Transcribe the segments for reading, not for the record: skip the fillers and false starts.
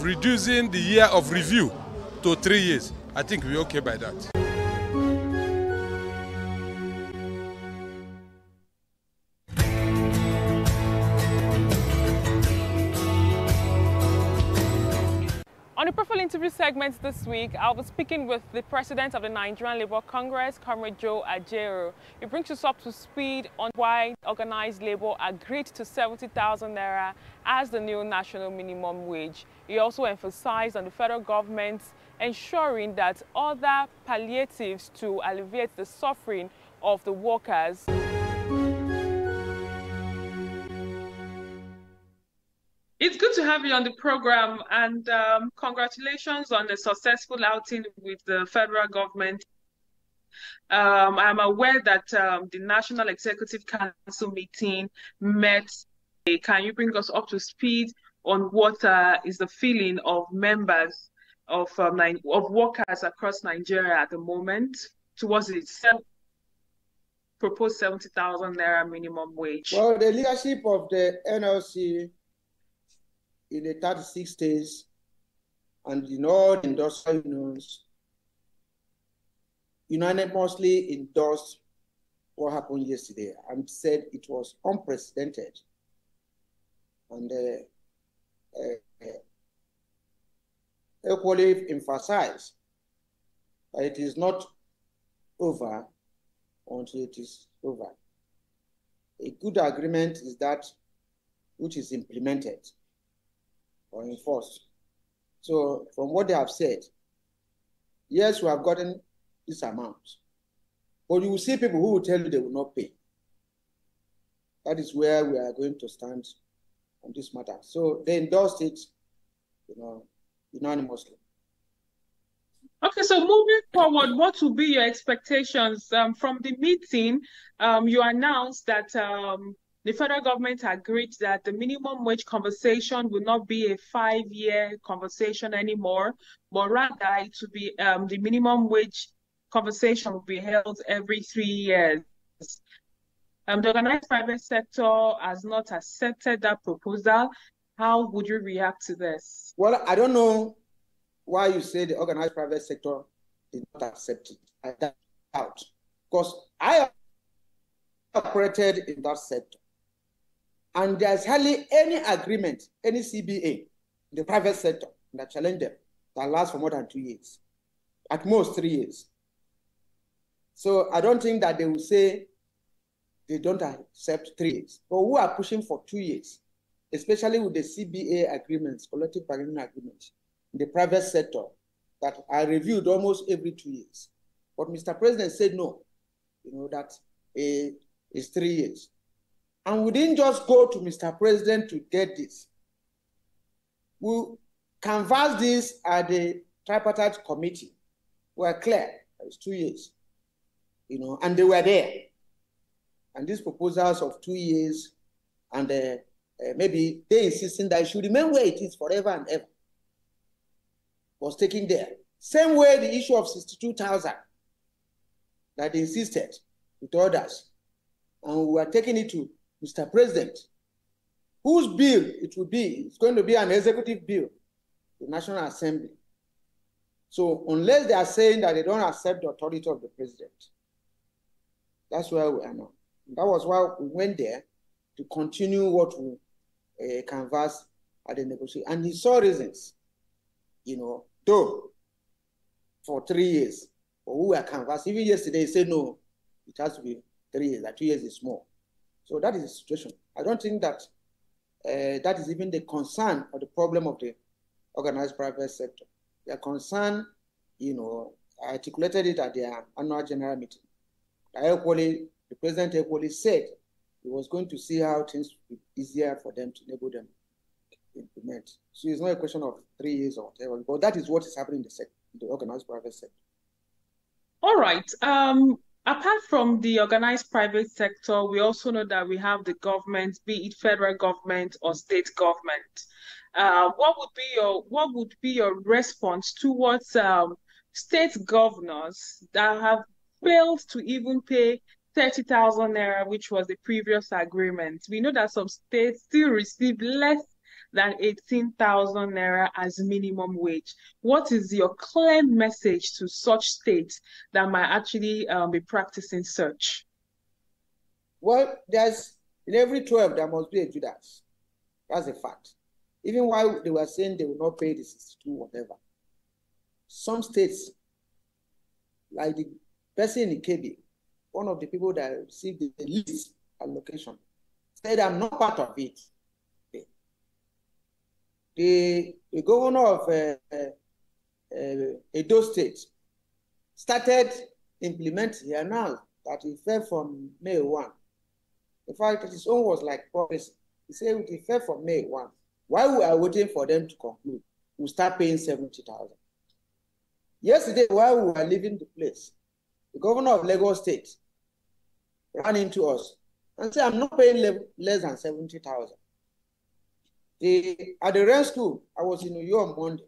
reducing the year of review to 3 years. I think we're okay by that. On the profile interview segment this week, I'll be speaking with the president of the Nigerian Labour Congress, Comrade Joe Ajaero. He brings us up to speed on why organized labour agreed to 70,000 naira as the new national minimum wage. He also emphasized on the federal government ensuring that other palliatives to alleviate the suffering of the workers. It's good to have you on the program, and congratulations on the successful outing with the federal government. I'm aware that the National Executive Council meeting met. Can you bring us up to speed on what is the feeling of members of workers across Nigeria at the moment towards the proposed 70,000 naira minimum wage? Well, the leadership of the NLC in the 36 states and in all industrial unions unanimously endorsed what happened yesterday and said it was unprecedented and equally emphasized that it is not over until it is over. A good agreement is that which is implemented or enforced. So from what they have said, yes, we have gotten this amount, but you will see people who will tell you they will not pay. That is where we are going to stand on this matter. So they endorsed it, unanimously. Okay, so moving forward, what will be your expectations from the meeting? You announced that the federal government agreed that the minimum wage conversation will not be a 5-year conversation anymore, but rather it will be the minimum wage conversation will be held every 3 years. The organized private sector has not accepted that proposal. How would you react to this? Well, I don't know why you say the organized private sector did not accept it. I doubt, because I operated in that sector. And there's hardly any agreement, any CBA in the private sector that challenge them that lasts for more than 2 years, at most 3 years. So I don't think that they will say they don't accept 3 years. But who are pushing for 2 years, especially with the CBA agreements, collective bargaining agreements, in the private sector that are reviewed almost every 2 years. But Mr. President said no, that is 3 years. And we didn't just go to Mr. President to get this. We canvassed this at the tripartite committee. We were clear, it's 2 years, and they were there. And these proposals of 2 years, and maybe they insisting that it should remain where it is forever and ever, was taken there. Same way the issue of 62,000 that they insisted with others. And we were taking it to Mr. President, whose bill it will be. It's going to be an executive bill, the National Assembly. So unless they are saying that they don't accept the authority of the president, that's where we are now. That was why we went there to continue what we canvassed at the negotiation. And he saw reasons, though, for 3 years, but we were canvassed. Even yesterday, he said, no, it has to be 3 years, that 2 years is more. So that is the situation. I don't think that that is even the concern or the problem of the organized private sector. Their concern, articulated it at their annual general meeting. The president equally said he was going to see how things would be easier for them to enable them to implement. So it's not a question of 3 years or whatever, but that is what is happening in the organized private sector. All right. Apart from the organized private sector, we also know that we have the government, be it federal government or state government. What would be your response towards state governors that have failed to even pay 30,000 naira, which was the previous agreement? We know that some states still receive less than 18,000 naira as minimum wage. What is your clear message to such states that might actually be practicing such? Well, there's in every 12 there must be a Judas. That's a fact. Even while they were saying they will not pay the 62 whatever, some states, like the person in KB, one of the people that received the least allocation, said, I'm not part of it. The governor of Edo State started implementing here now that it fell from May 1. In fact, his own was like promise. He said it fell from May 1. While we are waiting for them to conclude, we'll start paying 70,000. Yesterday, while we were leaving the place, the governor of Lagos State ran into us and said, I'm not paying less than 70,000. At the rent school, I was in New York on Monday.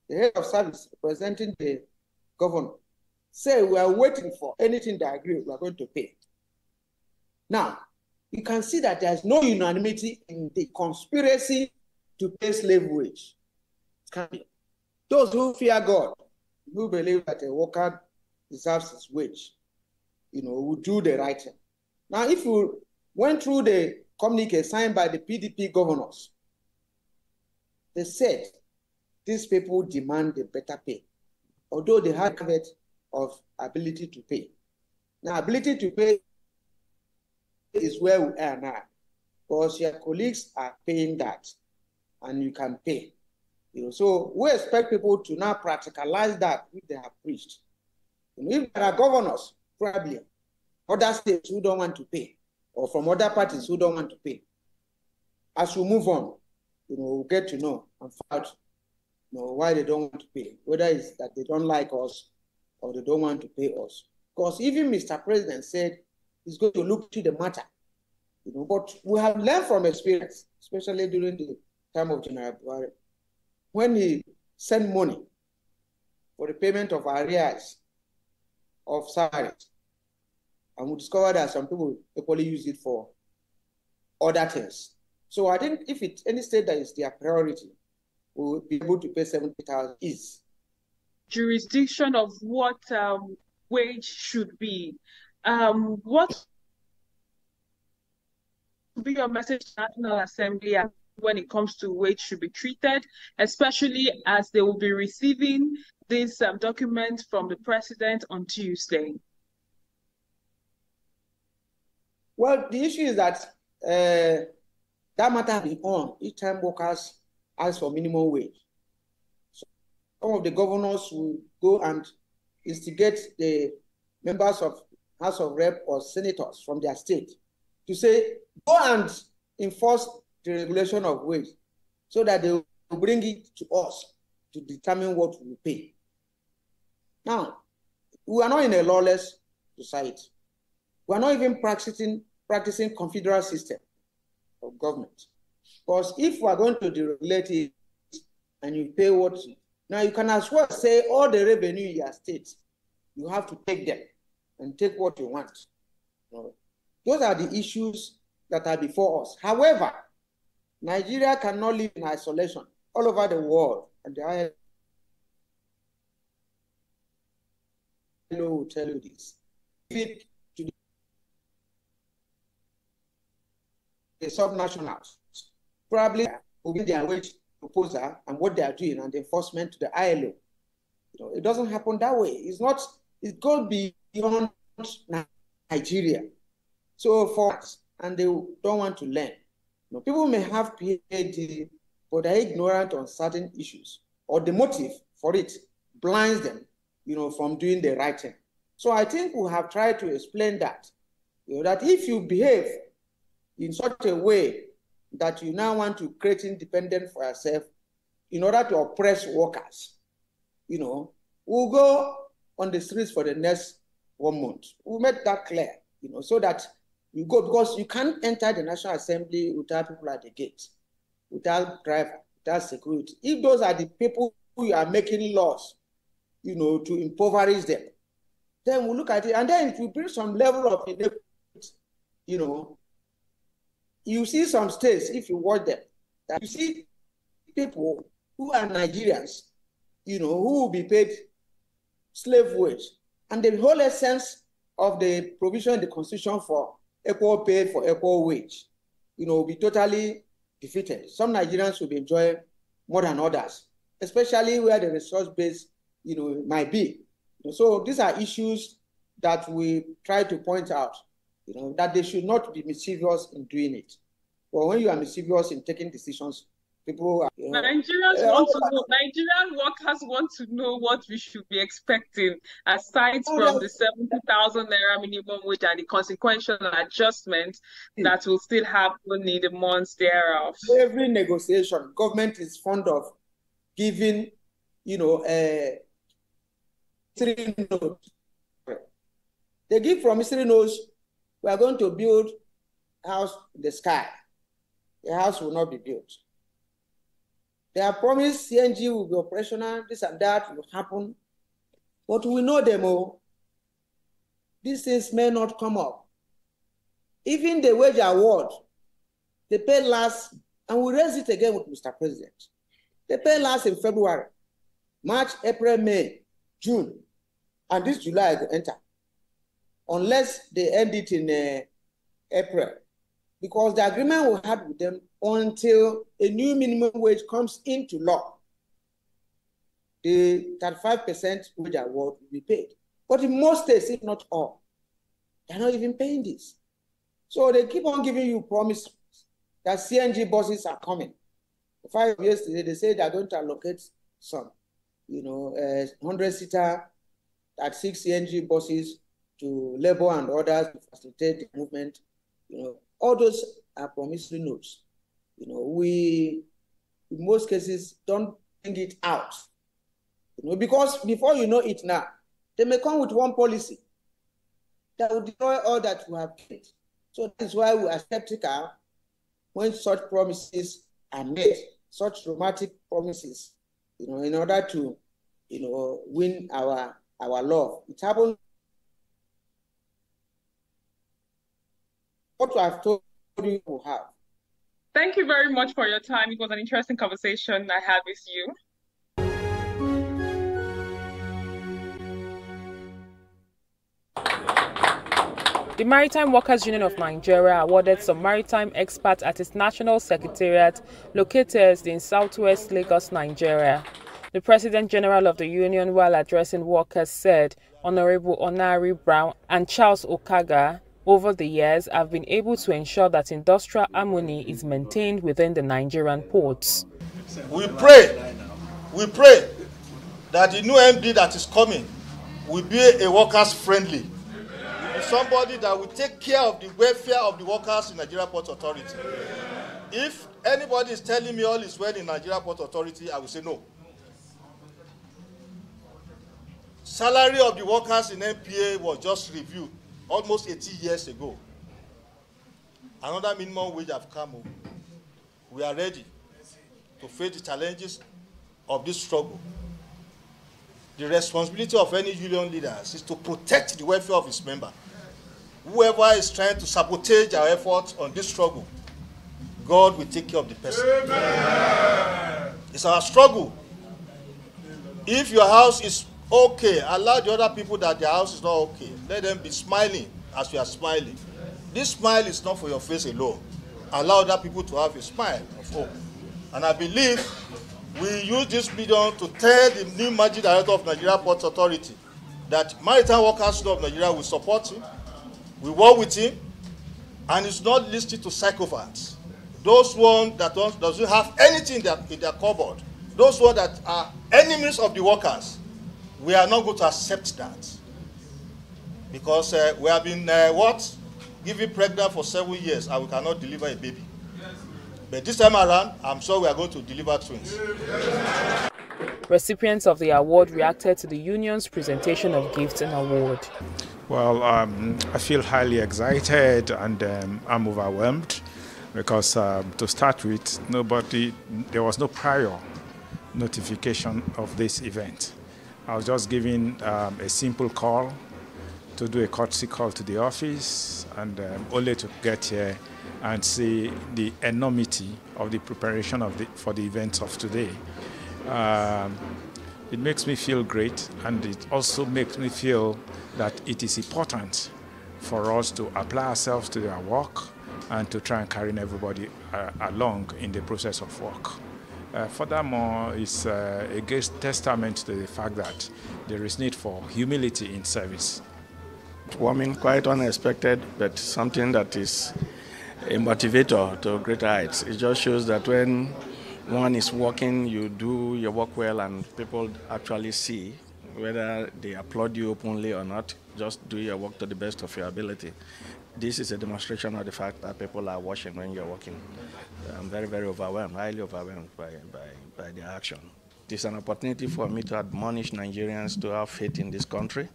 The head of service representing the governor said, we are waiting for anything that agree we are going to pay. Now, you can see that there's no unanimity in the conspiracy to pay slave wage. Those who fear God, who believe that a worker deserves his wage, will do the right thing. Now, if you went through the communique signed by the PDP governors, they said these people demand a better pay, although they have it of ability to pay. Now, ability to pay is where we are now, because your colleagues are paying that, and you can pay. So we expect people to now practicalize that which they have preached. If there are governors, probably other states who don't want to pay, or from other parties who don't want to pay, as we move on, we'll get to know and find out why they don't want to pay, whether it's that they don't like us or they don't want to pay us. Because even Mr. President said he's going to look to the matter. But we have learned from experience, especially during the time of General Buhari, when he sent money for the payment of arrears of salaries, and we discovered that some people equally use it for other things. So I think if it's any state that is their priority, we will be able to pay 70,000 is. Jurisdiction of what wage should be. What would be your message to National Assembly when it comes to wage should be treated, especially as they will be receiving this document from the president on Tuesday? Well, the issue is that that matter has been on each time workers ask for minimum wage. So some of the governors will go and instigate the members of House of Rep or senators from their state to say, go and enforce the regulation of wage so that they will bring it to us to determine what we pay. Now, we are not in a lawless society. We are not even practicing confederal system of government. Because if we are going to deregulate it and you pay what, now you can as well say all the revenue in your state, you have to take them and take what you want. Those are the issues that are before us. However, Nigeria cannot live in isolation all over the world. And the ILO will tell you this. If to the subnationals, probably will be their wage proposal and what they are doing and the enforcement to the ILO. It doesn't happen that way. It goes beyond Nigeria. So for us, and they don't want to learn. People may have PhD, but they're ignorant on certain issues, or the motive for it blinds them, from doing the right thing. So I think we have tried to explain that, that if you behave in such a way that you now want to create independence for yourself in order to oppress workers, we'll go on the streets for the next 1 month. We'll make that clear, so that you go, because you can't enter the National Assembly without people at the gate, without driver, without security. If those are the people who are making laws, to impoverish them, then we'll look at it, and then it will bring some level of inequity, You see some states, if you watch them, that you see people who are Nigerians, who will be paid slave wage. And the whole essence of the provision in the Constitution for equal pay for equal wage, will be totally defeated. Some Nigerians will be enjoying more than others, especially where the resource base, might be. So these are issues that we try to point out, that they should not be mischievous in doing it. But when you are mischievous in taking decisions, people are, Nigerians want to know. Nigerian workers want to know what we should be expecting, aside from the 70,000 naira minimum wage and the consequential adjustment that will still happen in the months thereof. Every negotiation, government is fond of giving, promissory notes. They give promissory notes. We are going to build a house in the sky. The house will not be built. They have promised CNG will be operational, this and that will happen. But we know them all. These things may not come up. Even the wage award, they paid last, and we raised it again with Mr. President. They paid last in February, March, April, May, June, and this July will enter. Unless they end it in April. Because the agreement we had with them until a new minimum wage comes into law, the 35% wage award will be paid. But in most states, if not all, they're not even paying this. So they keep on giving you promises that CNG buses are coming. 5 years today, they say they're going to allocate some, 100-seater at 6 CNG buses to labor and others to facilitate the movement. All those are promissory notes. We, in most cases, don't bring it out. Because before you know it now, they may come with one policy that will destroy all that we have made. So that's why we are skeptical when such promises are made, such dramatic promises, in order to, win our love. It happened. What I've told you will have. Thank you very much for your time. It was an interesting conversation I had with you. The Maritime Workers Union of Nigeria awarded some maritime experts at its national secretariat located in southwest Lagos, Nigeria. The President General of the union, while addressing workers, said Honorable Onari Brown and Charles Okaga over the years have been able to ensure that industrial harmony is maintained within the Nigerian ports. We pray that the new MD that is coming will be a workers friendly, somebody that will take care of the welfare of the workers in Nigeria Port Authority. If anybody is telling me all is well in Nigeria Port Authority, I will say no. Salary of the workers in NPA was just reviewed almost 80 years ago. Another minimum wage have come. We are ready to face the challenges of this struggle. The responsibility of any union leaders is to protect the welfare of its member. Whoever is trying to sabotage our efforts on this struggle, God will take care of the person. Amen. It's our struggle. If your house is okay, allow the other people that their house is not okay. Let them be smiling as we are smiling. This smile is not for your face alone. Allow other people to have a smile of hope. And I believe we use this medium to tell the new managing director of Nigeria Ports Authority that Maritime Workers Union of Nigeria will support him, we work with him, and it's not listed to psychopaths. Those ones that doesn't have anything in their cupboard, those ones that are enemies of the workers, we are not going to accept that. Because we have been, giving pregnant for 7 years and we cannot deliver a baby. But this time around, I'm sure we are going to deliver twins. Recipients of the award reacted to the union's presentation of gifts and award. Well, I feel highly excited and I'm overwhelmed because to start with, there was no prior notification of this event. I was just given a simple call to do a courtesy call to the office and only to get here and see the enormity of the preparation for the events of today. It makes me feel great, and it also makes me feel that it is important for us to apply ourselves to our work and to try and carry everybody along in the process of work. Furthermore, it's a great testament to the fact that there is need for humility in service. Warming, quite unexpected, but something that is a motivator to greater heights. It just shows that when one is working, you do your work well, and people actually see, whether they applaud you openly or not, just do your work to the best of your ability. This is a demonstration of the fact that people are watching when you're working. I'm very, very overwhelmed, highly overwhelmed by the action. It is an opportunity for me to admonish Nigerians to have faith in this country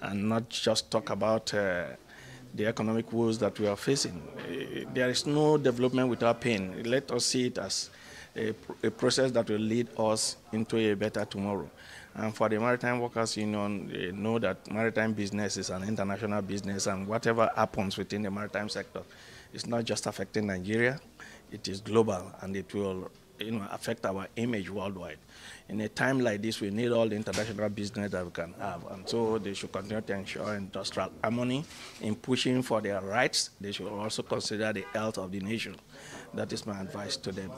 and not just talk about the economic woes that we are facing. There is no development without pain. Let us see it as a process that will lead us into a better tomorrow. And for the Maritime Workers Union, they know that maritime business is an international business, and whatever happens within the maritime sector is not just affecting Nigeria, it is global, and it will affect our image worldwide. In a time like this, we need all the international business that we can have, and so they should continue to ensure industrial harmony in pushing for their rights. They should also consider the health of the nation. That is my advice to them.